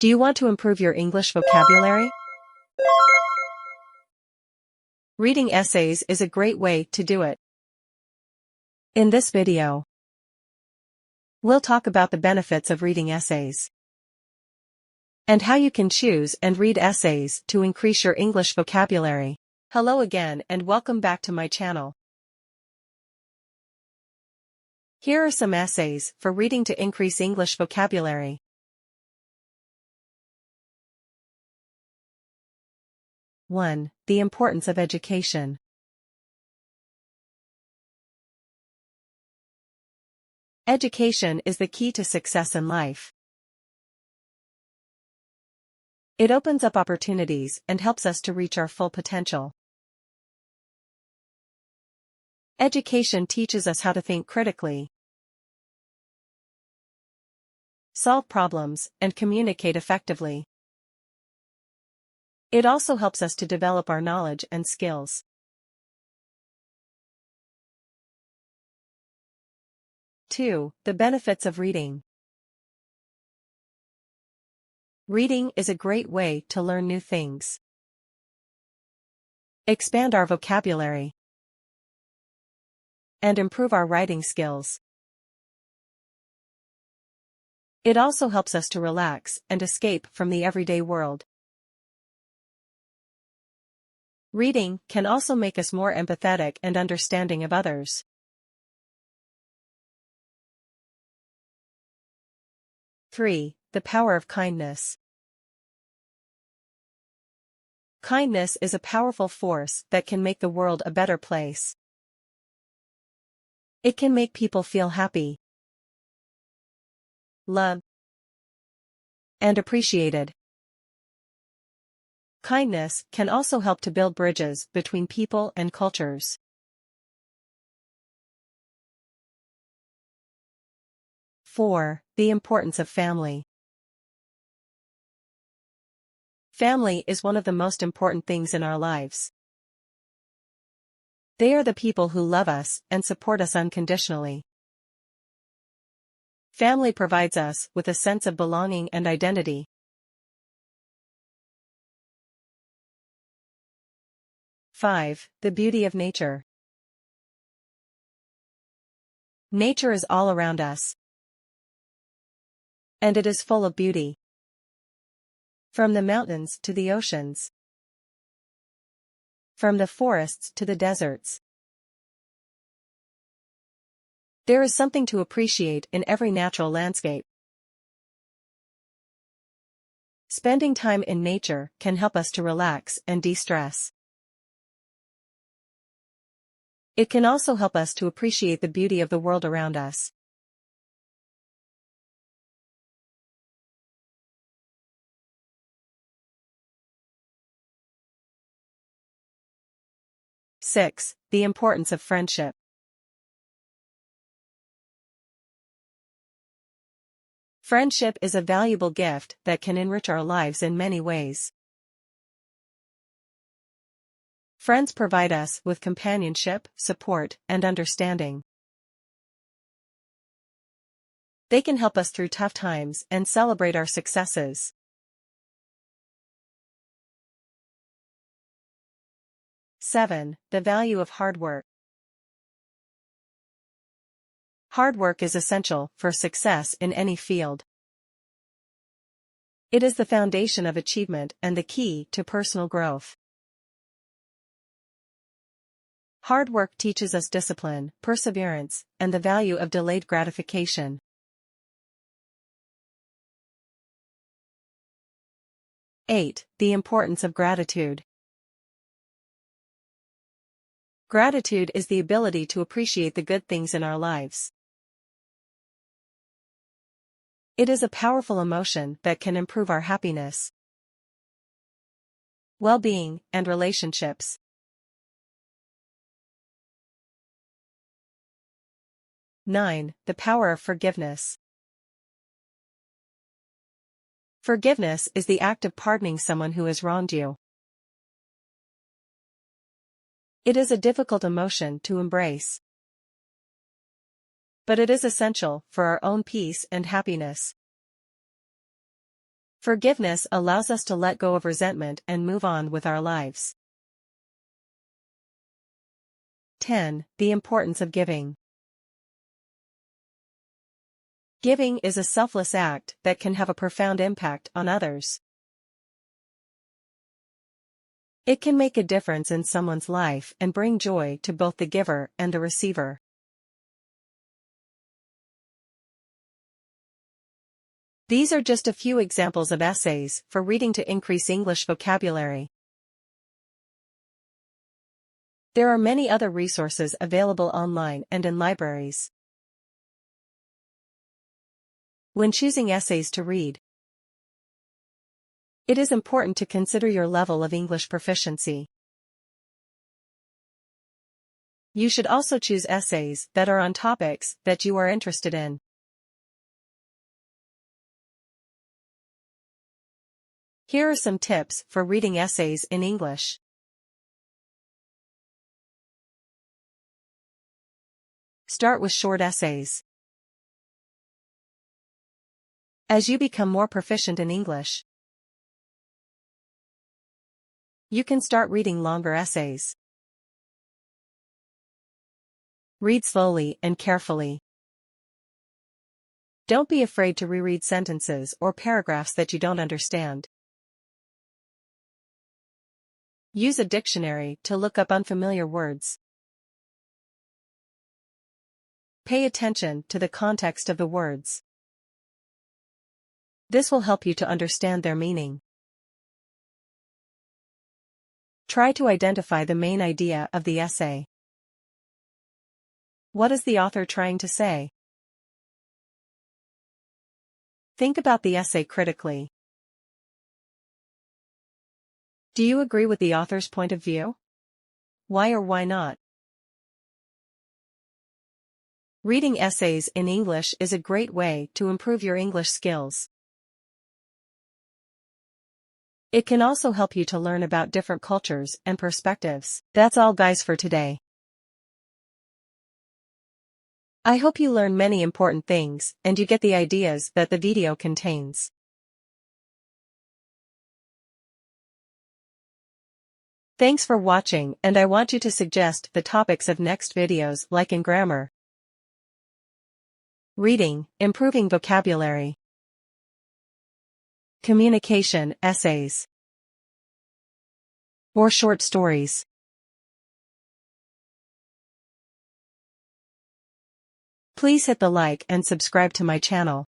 Do you want to improve your English vocabulary? Reading essays is a great way to do it. In this video, we'll talk about the benefits of reading essays and how you can choose and read essays to increase your English vocabulary. Hello again and welcome back to my channel. Here are some essays for reading to increase English vocabulary. 1. The importance of education. Education is the key to success in life. It opens up opportunities and helps us to reach our full potential. Education teaches us how to think critically, solve problems, and communicate effectively. It also helps us to develop our knowledge and skills. 2. The benefits of reading. Reading is a great way to learn new things, expand our vocabulary, and improve our writing skills. It also helps us to relax and escape from the everyday world. Reading can also make us more empathetic and understanding of others. 3. The power of kindness. Kindness is a powerful force that can make the world a better place. It can make people feel happy, loved, and appreciated. Kindness can also help to build bridges between people and cultures. 4. The importance of family. Family is one of the most important things in our lives. They are the people who love us and support us unconditionally. Family provides us with a sense of belonging and identity. 5. The beauty of nature. Nature is all around us, and it is full of beauty. From the mountains to the oceans, from the forests to the deserts, there is something to appreciate in every natural landscape. Spending time in nature can help us to relax and de-stress. It can also help us to appreciate the beauty of the world around us. Six. The importance of friendship. Friendship is a valuable gift that can enrich our lives in many ways. Friends provide us with companionship, support, and understanding. They can help us through tough times and celebrate our successes. 7. The value of hard work. Hard work is essential for success in any field. It is the foundation of achievement and the key to personal growth. Hard work teaches us discipline, perseverance, and the value of delayed gratification. 8. The importance of gratitude. Gratitude is the ability to appreciate the good things in our lives. It is a powerful emotion that can improve our happiness, well-being, and relationships. 9. The power of forgiveness. Forgiveness is the act of pardoning someone who has wronged you. It is a difficult emotion to embrace, but it is essential for our own peace and happiness. Forgiveness allows us to let go of resentment and move on with our lives. 10. The importance of giving. Giving is a selfless act that can have a profound impact on others. It can make a difference in someone's life and bring joy to both the giver and the receiver. These are just a few examples of essays for reading to increase English vocabulary. There are many other resources available online and in libraries. When choosing essays to read, it is important to consider your level of English proficiency. You should also choose essays that are on topics that you are interested in. Here are some tips for reading essays in English. Start with short essays. As you become more proficient in English, you can start reading longer essays. Read slowly and carefully. Don't be afraid to reread sentences or paragraphs that you don't understand. Use a dictionary to look up unfamiliar words. Pay attention to the context of the words. This will help you to understand their meaning. Try to identify the main idea of the essay. What is the author trying to say? Think about the essay critically. Do you agree with the author's point of view? Why or why not? Reading essays in English is a great way to improve your English skills. It can also help you to learn about different cultures and perspectives. That's all guys for today. I hope you learn many important things and you get the ideas that the video contains. Thanks for watching, and I want you to suggest the topics of next videos like in grammar, reading, improving vocabulary, communication, essays, or short stories. Please hit the like and subscribe to my channel.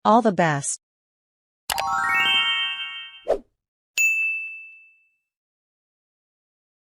All the best.